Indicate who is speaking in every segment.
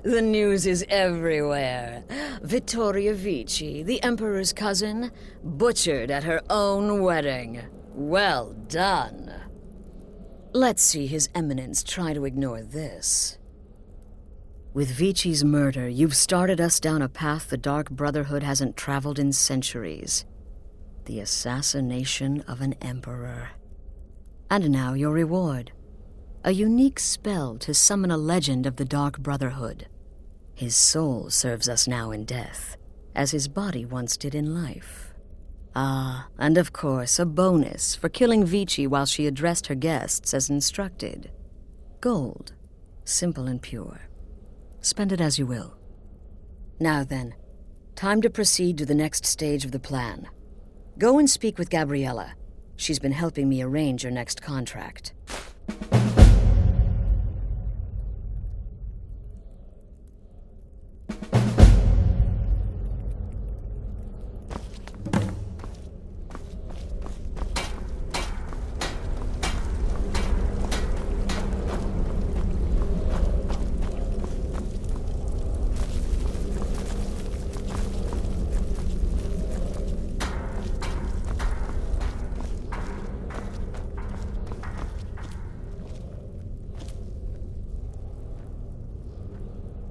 Speaker 1: The news is everywhere. Vittoria Vici, the Emperor's cousin, butchered at her own wedding. Well done. Let's see His Eminence try to ignore this. With Vici's murder, you've started us down a path the Dark Brotherhood hasn't traveled in centuries. The assassination of an emperor. And now your reward. A unique spell to summon a legend of the Dark Brotherhood. His soul serves us now in death, as his body once did in life. Ah, and of course, a bonus for killing Vici while she addressed her guests as instructed. Gold. Simple and pure. Spend it as you will. Now then, time to proceed to the next stage of the plan. Go and speak with Gabriella. She's been helping me arrange your next contract.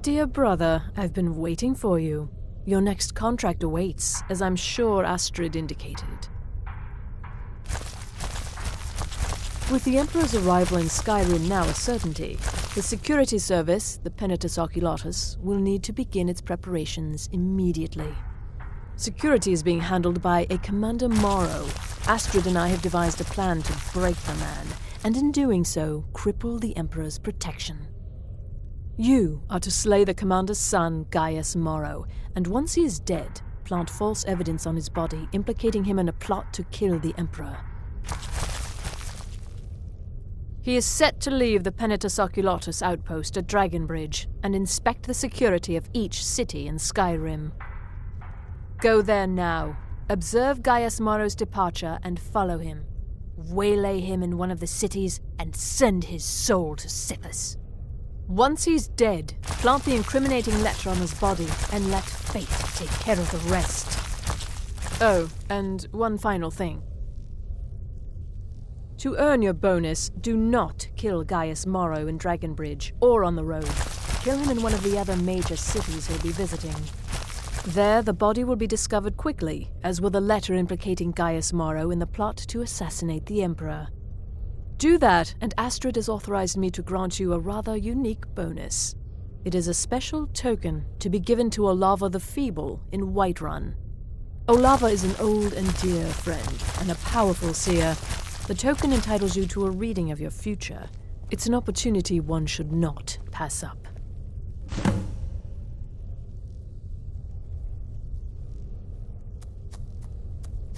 Speaker 2: Dear brother, I've been waiting for you. Your next contract awaits, as I'm sure Astrid indicated. With the Emperor's arrival in Skyrim now a certainty, the security service, the Penitus Oculatus, will need to begin its preparations immediately. Security is being handled by a Commander Morrow. Astrid and I have devised a plan to break the man, and in doing so, cripple the Emperor's protection. You are to slay the commander's son, Gaius Morrow, and once he is dead, plant false evidence on his body, implicating him in a plot to kill the Emperor. He is set to leave the Penitus Oculatus outpost at Dragonbridge and inspect the security of each city in Skyrim. Go there now, observe Gaius Morrow's departure and follow him. Waylay him in one of the cities and send his soul to Sithis. Once he's dead, plant the incriminating letter on his body and let fate take care of the rest. Oh, and one final thing. To earn your bonus, do not kill Gaius Morrow in Dragonbridge or on the road. Kill him in one of the other major cities he'll be visiting. There, the body will be discovered quickly, as will the letter implicating Gaius Morrow in the plot to assassinate the Emperor. Do that, and Astrid has authorized me to grant you a rather unique bonus. It is a special token to be given to Olava the Feeble in Whiterun. Olava is an old and dear friend, and a powerful seer. The token entitles you to a reading of your future. It's an opportunity one should not pass up.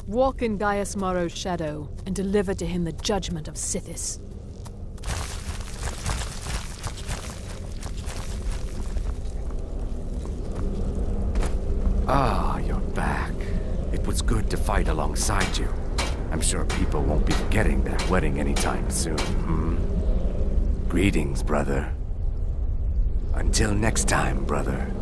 Speaker 2: Walk in Gaius Morrow's shadow and deliver to him the judgment of Sithis.
Speaker 3: Ah, you're back. It was good to fight alongside you. I'm sure people won't be forgetting that wedding anytime soon, Greetings, brother. Until next time, brother.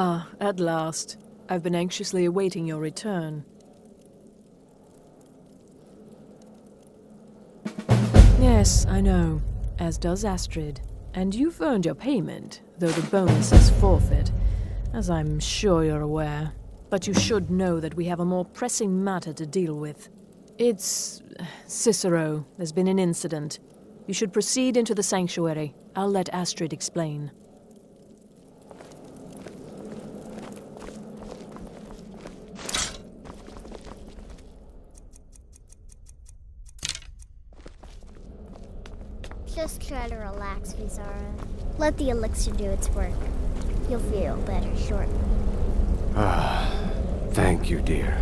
Speaker 2: Ah, at last. I've been anxiously awaiting your return. Yes, I know. As does Astrid. And you've earned your payment, though the bonus is forfeit, as I'm sure you're aware. But you should know that we have a more pressing matter to deal with. It's... Cicero. There's been an incident. You should proceed into the sanctuary. I'll let Astrid explain.
Speaker 4: Just try to relax, Vizara. Let the elixir do its work. You'll feel better shortly.
Speaker 3: Thank you, dear.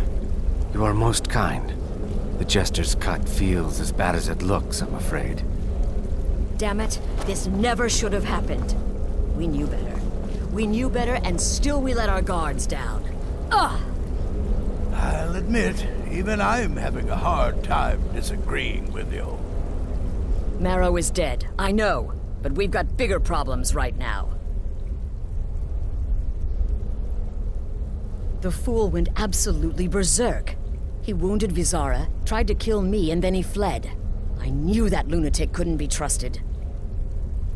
Speaker 3: You are most kind. The Jester's cut feels as bad as it looks, I'm afraid.
Speaker 1: Damn it, this never should have happened. We knew better. We knew better, and still we let our guards down. Ugh!
Speaker 5: I'll admit, even I'm having a hard time disagreeing with you.
Speaker 1: Marrow is dead, I know, but we've got bigger problems right now. The fool went absolutely berserk. He wounded Vizara, tried to kill me, and then he fled. I knew that lunatic couldn't be trusted.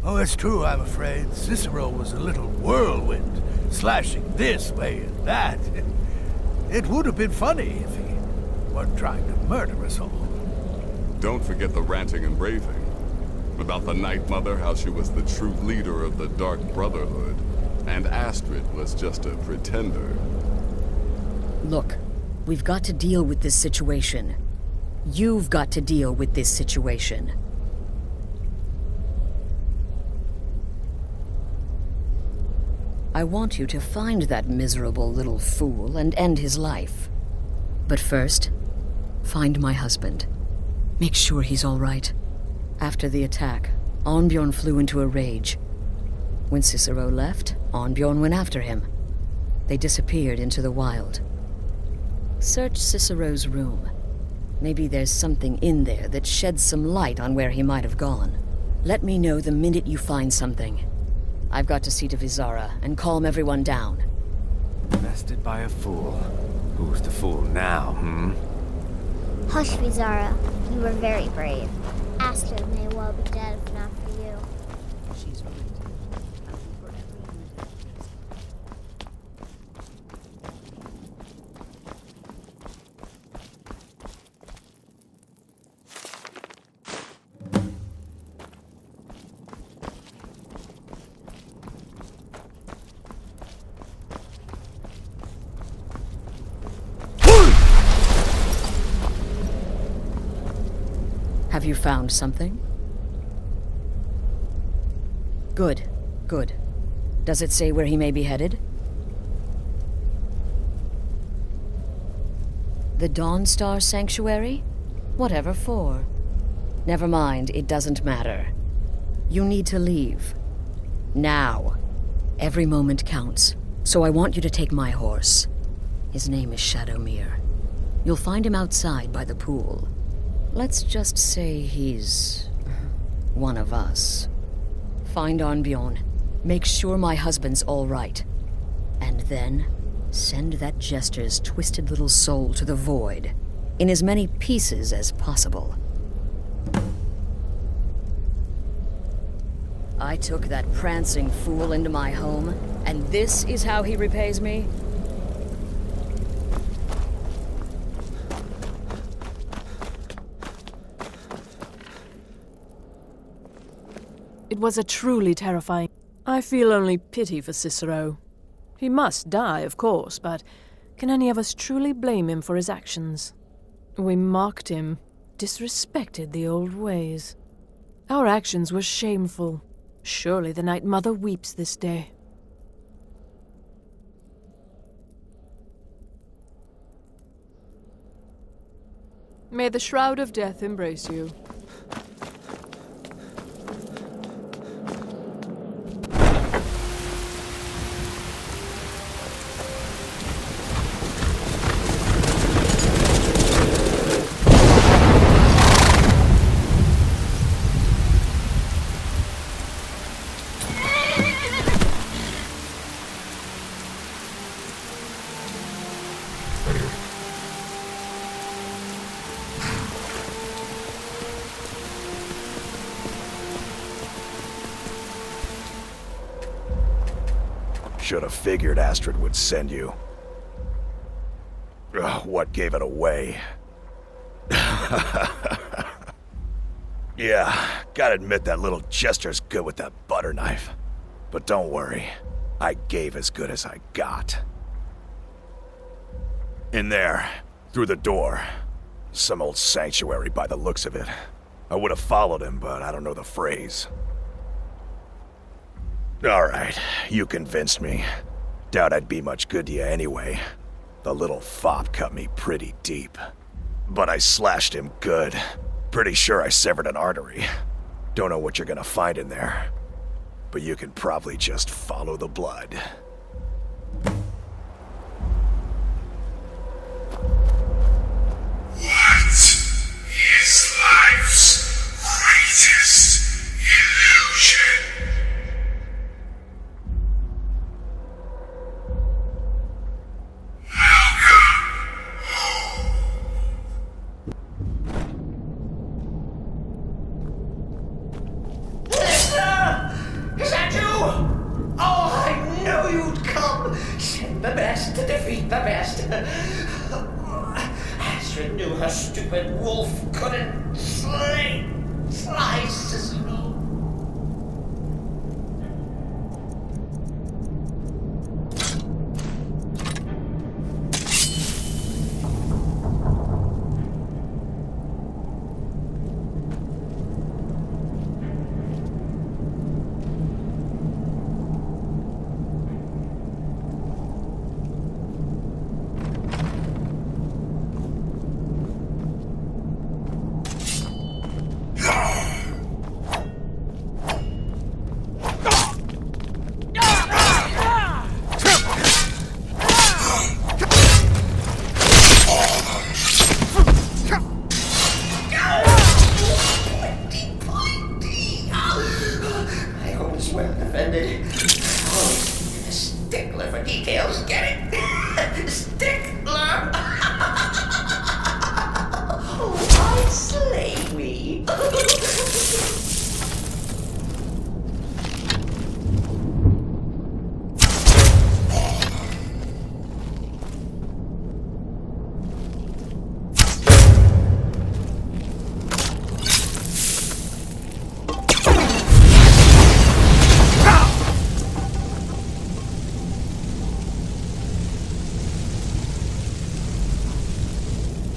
Speaker 5: Oh, it's true, I'm afraid. Cicero was a little whirlwind, slashing this way and that. It would have been funny if he weren't trying to murder us all.
Speaker 6: Don't forget the ranting and raving. About the Night Mother, how she was the true leader of the Dark Brotherhood, and Astrid was just a pretender.
Speaker 1: Look, we've got to deal with this situation. You've got to deal with this situation. I want you to find that miserable little fool and end his life. But first, find my husband. Make sure he's all right. After the attack, Arnbjorn flew into a rage. When Cicero left, Arnbjorn went after him. They disappeared into the wild. Search Cicero's room. Maybe there's something in there that sheds some light on where he might have gone. Let me know the minute you find something. I've got to see to Vizara and calm everyone down.
Speaker 3: Bested by a fool. Who's the fool now,
Speaker 4: Hush, Vizara. You were very brave. Astrid may well be dead if not for you.
Speaker 1: She's right. Have you found something? Good, good. Does it say where he may be headed? The Dawnstar Sanctuary? Whatever for. Never mind, it doesn't matter. You need to leave. Now. Every moment counts, so I want you to take my horse. His name is Shadowmere. You'll find him outside by the pool. Let's just say he's... one of us. Find Arnbjorn. Make sure my husband's all right. And then, send that Jester's twisted little soul to the void, in as many pieces as possible. I took that prancing fool into my home, and this is how he repays me?
Speaker 2: It was a truly terrifying... I feel only pity for Cicero. He must die, of course, but can any of us truly blame him for his actions? We mocked him, disrespected the old ways. Our actions were shameful. Surely the Night Mother weeps this day. May the Shroud of Death embrace you.
Speaker 7: Should have figured Astrid would send you. Ugh, what gave it away? Yeah, gotta admit that little Chester's good with that butter knife. But don't worry, I gave as good as I got. In there, through the door. Some old sanctuary by the looks of it. I would have followed him, but I don't know the phrase. Alright, you convinced me. Doubt I'd be much good to you anyway. The little fop cut me pretty deep. But I slashed him good. Pretty sure I severed an artery. Don't know what you're gonna find in there. But you can probably just follow the blood.
Speaker 8: What is life's greatest illusion?
Speaker 9: Is that you? Oh, I knew you'd come. Send the best to defeat the best. Astrid knew her stupid wolf couldn't slice Cicero.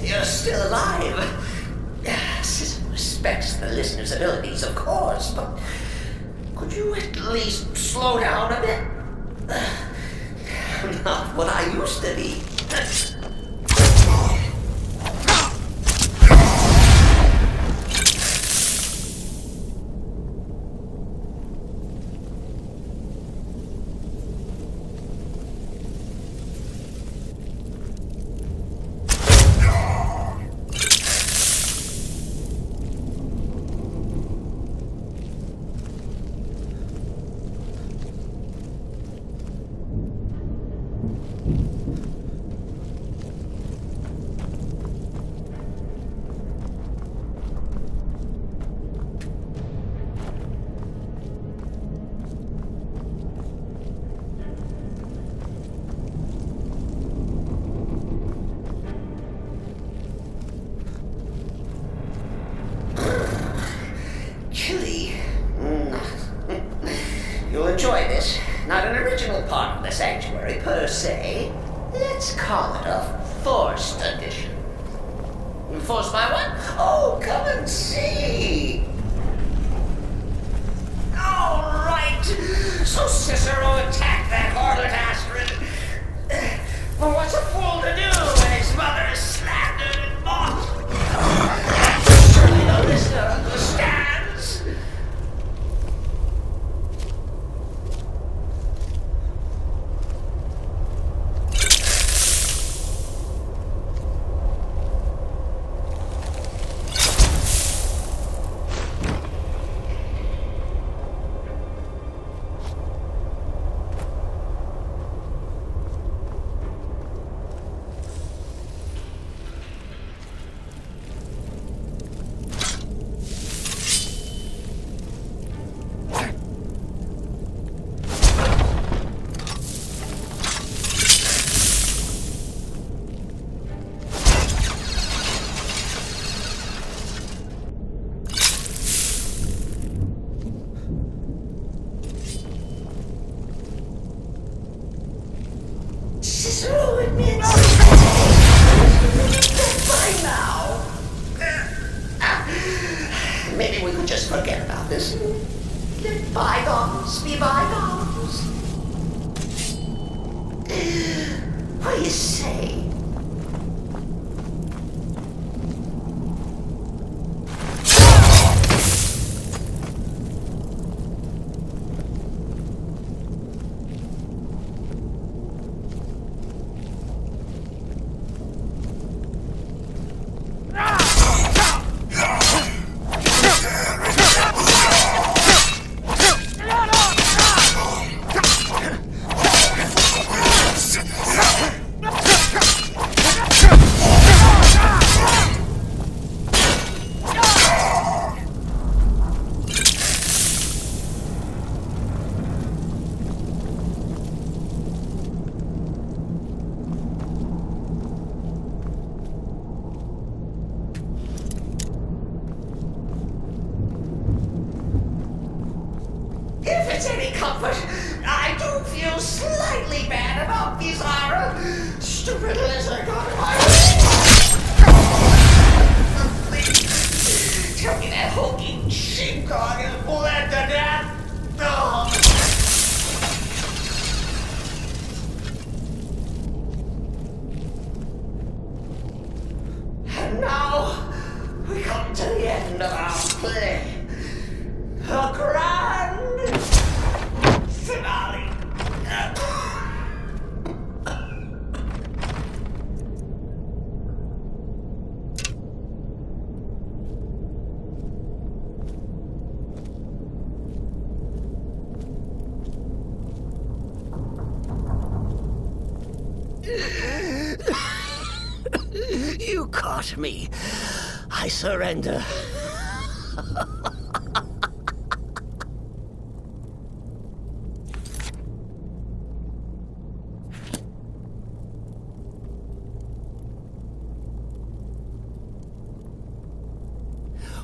Speaker 9: You're still alive. Cicero respects the listener's abilities, of course, but could you at least slow down a bit? Not what I used to be. You'll enjoy this. Not an original part of the sanctuary, per se. Let's call it a forced addition. Forced by what? Oh, come and see! All right! So Cicero attacked that harlot Astrid. Well, what's a fool to do when his mother is slandered and mocked? Surely the listener understands. about this and let bygones be bygones. What do you say? If it's any comfort, I do feel slightly bad about these stupid lizard on my Please, tell me that hulking sheepdog is bled to death. Oh. And now, we come to the end of our play. A grand finale. You caught me. I surrender.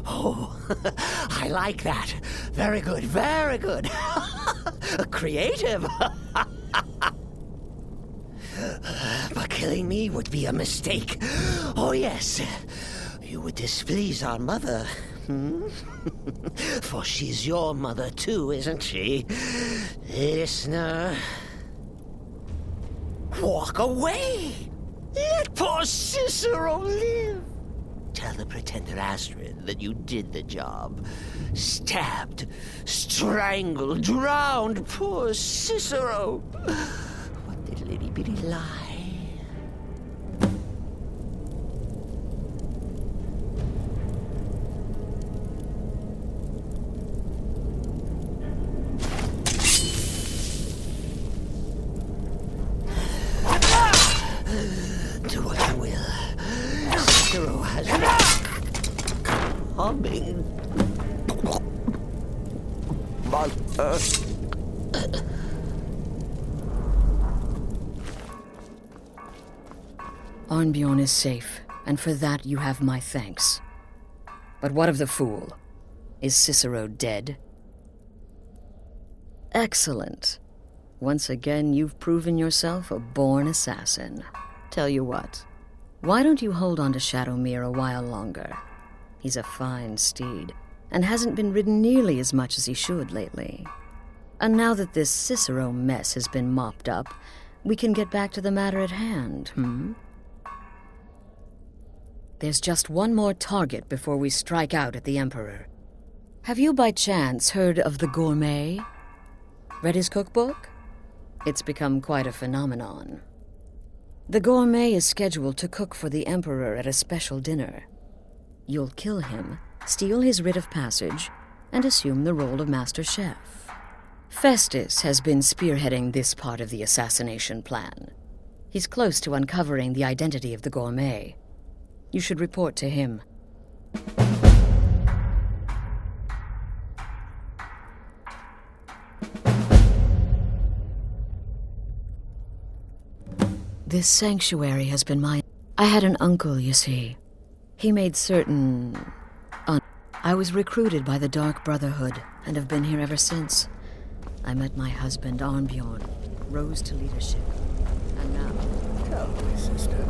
Speaker 9: Oh, I like that. Very good, very good. Creative. But killing me would be a mistake. Oh, yes. You would displease our mother. For she's your mother too, isn't she? Listener. Walk away. Let poor Cicero live. Tell the pretender Astrid that you did the job. Stabbed, strangled, drowned poor Cicero. What little itty bitty lie. Do what you will. Cicero has coming. Mother.
Speaker 1: Arnbjorn is safe, and for that you have my thanks. But what of the fool? Is Cicero dead? Excellent. Once again, you've proven yourself a born assassin. Tell you what, why don't you hold on to Shadowmere a while longer? He's a fine steed, and hasn't been ridden nearly as much as he should lately. And now that this Cicero mess has been mopped up, we can get back to the matter at hand, There's just one more target before we strike out at the Emperor. Have you by chance heard of the Gourmet? Read his cookbook? It's become quite a phenomenon. The Gourmet is scheduled to cook for the Emperor at a special dinner. You'll kill him, steal his writ of passage, and assume the role of Master Chef. Festus has been spearheading this part of the assassination plan. He's close to uncovering the identity of the Gourmet. You should report to him. This sanctuary has been mine. I had an uncle, you see. He made certain... I was recruited by the Dark Brotherhood and have been here ever since. I met my husband, Arnbjorn, rose to leadership, and now...
Speaker 5: Tell me, sister,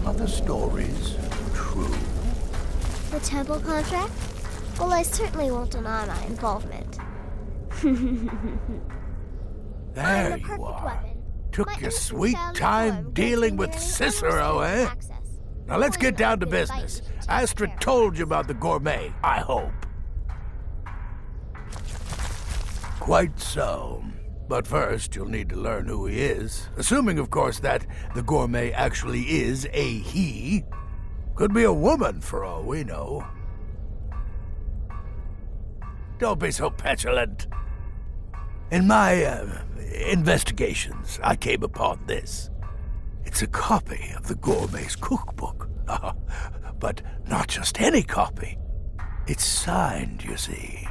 Speaker 5: are the stories true?
Speaker 4: The temple contract? Well, I certainly won't deny my involvement.
Speaker 5: There you are. Took your sweet time dealing with Cicero, eh? Now let's get down to business. Astrid told you about the gourmet, I hope. Quite so. But first, you'll need to learn who he is. Assuming, of course, that the gourmet actually is a he. Could be a woman, for all we know. Don't be so petulant. In my investigations, I came upon this. It's a copy of the gourmet's cookbook. But not just any copy. It's signed, you see.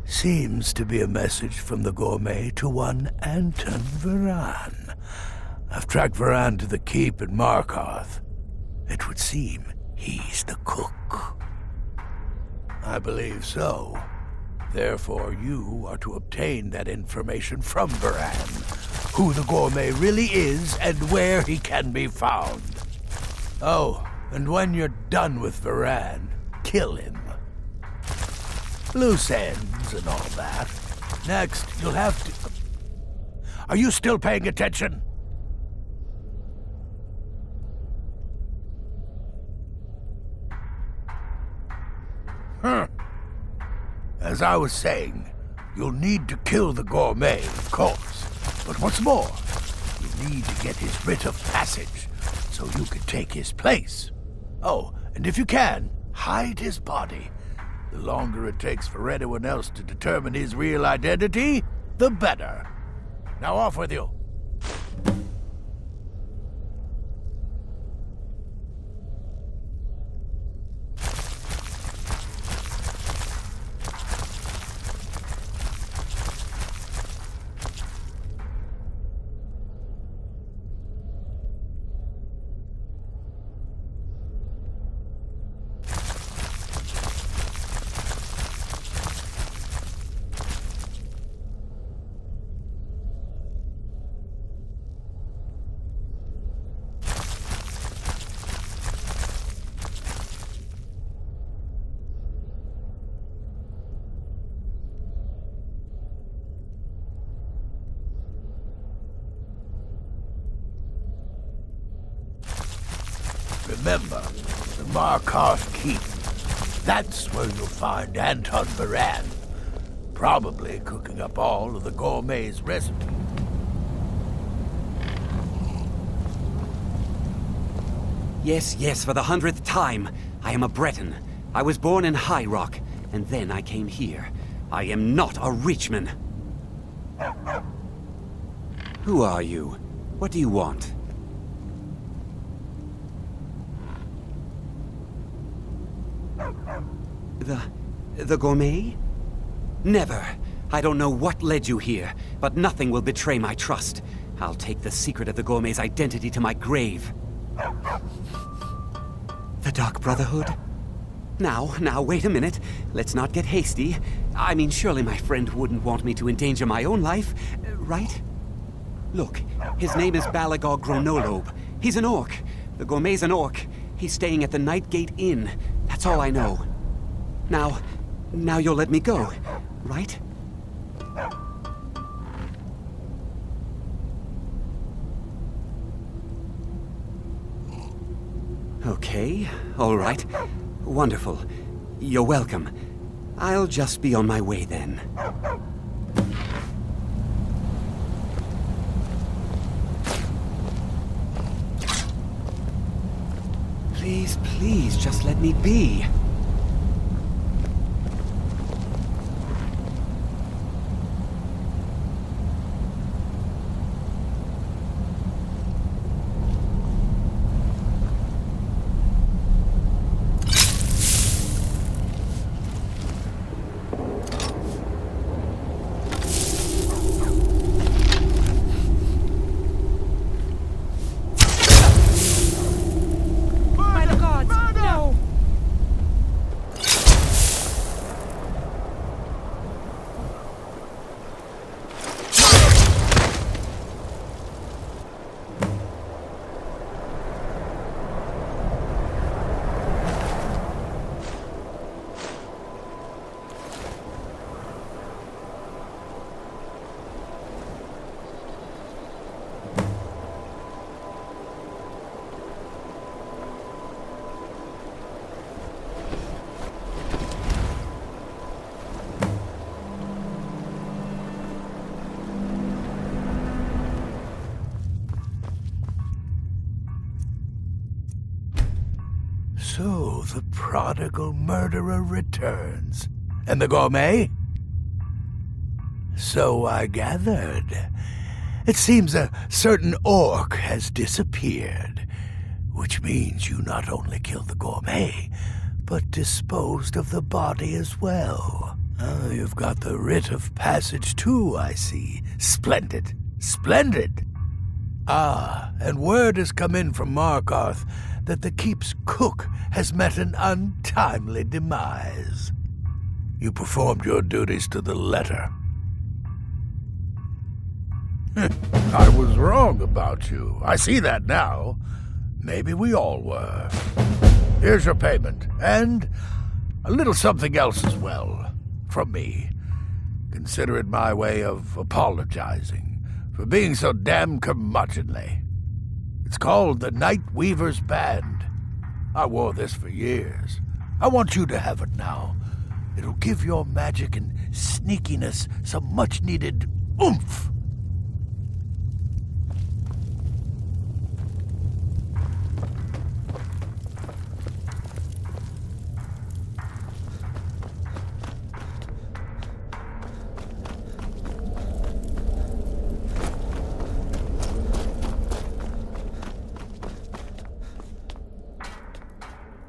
Speaker 5: Seems to be a message from the gourmet to one Anton Varan. I've tracked Varan to the keep in Markarth. It would seem he's the cook. I believe so. Therefore, you are to obtain that information from Varan, who the gourmet really is and where he can be found. Oh, and when you're done with Varan, kill him. Loose ends and all that. Next, you'll have to... Are you still paying attention? As I was saying, you'll need to kill the gourmet, of course. But what's more, you need to get his writ of passage, so you can take his place. Oh, and if you can, hide his body. The longer it takes for anyone else to determine his real identity, the better. Now off with you. Remember, the Markarth Keep. That's where you'll find Anton Varan. Probably cooking up all of the gourmet's recipes.
Speaker 10: Yes, for the 100th time. I am a Breton. I was born in High Rock, and then I came here. I am not a Richman. Who are you? What do you want? The gourmet? Never. I don't know what led you here, but nothing will betray my trust. I'll take the secret of the gourmet's identity to my grave. The Dark Brotherhood? Now, wait a minute. Let's not get hasty. I mean, surely my friend wouldn't want me to endanger my own life, right? Look, his name is Balagog Gronolobe. He's an orc. The gourmet's an orc. He's staying at the Nightgate Inn. That's all I know. Now you'll let me go, right? Okay, all right. Wonderful. You're welcome. I'll just be on my way then. Please, just let me be.
Speaker 5: So the prodigal murderer returns. And the gourmet? So I gathered. It seems a certain orc has disappeared, which means you not only killed the gourmet, but disposed of the body as well. You've got the writ of passage too, I see. Splendid. Splendid! Ah, and word has come in from Markarth that the keep's cook has met an untimely demise. You performed your duties to the letter. I was wrong about you. I see that now. Maybe we all were. Here's your payment, and a little something else as well, from me. Consider it my way of apologizing for being so damn curmudgeonly. It's called the Night Weaver's Band. I wore this for years. I want you to have it now. It'll give your magic and sneakiness some much-needed oomph.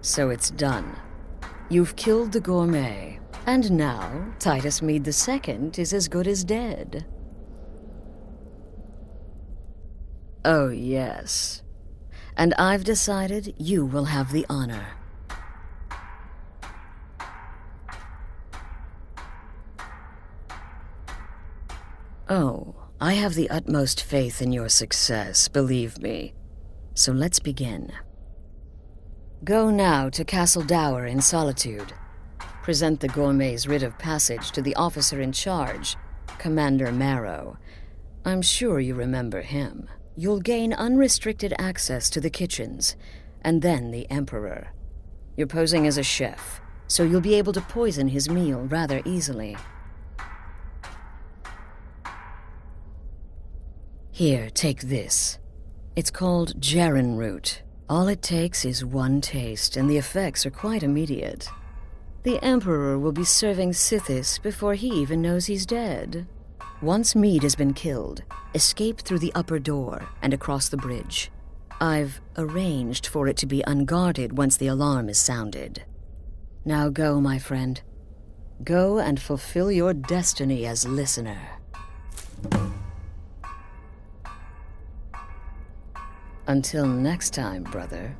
Speaker 1: So it's done. You've killed the gourmet, and now Titus Mead II is as good as dead. Oh, yes. And I've decided you will have the honor. Oh, I have the utmost faith in your success, believe me. So let's begin. Go now to Castle Dower in Solitude. Present the gourmet's writ of passage to the officer in charge, Commander Marrow. I'm sure you remember him. You'll gain unrestricted access to the kitchens, and then the Emperor. You're posing as a chef, so you'll be able to poison his meal rather easily. Here, take this. It's called Jaren root. All it takes is one taste, and the effects are quite immediate. The Emperor will be serving Sithis before he even knows he's dead. Once Mead has been killed, escape through the upper door and across the bridge. I've arranged for it to be unguarded once the alarm is sounded. Now go, my friend. Go and fulfill your destiny as listener. Until next time, brother.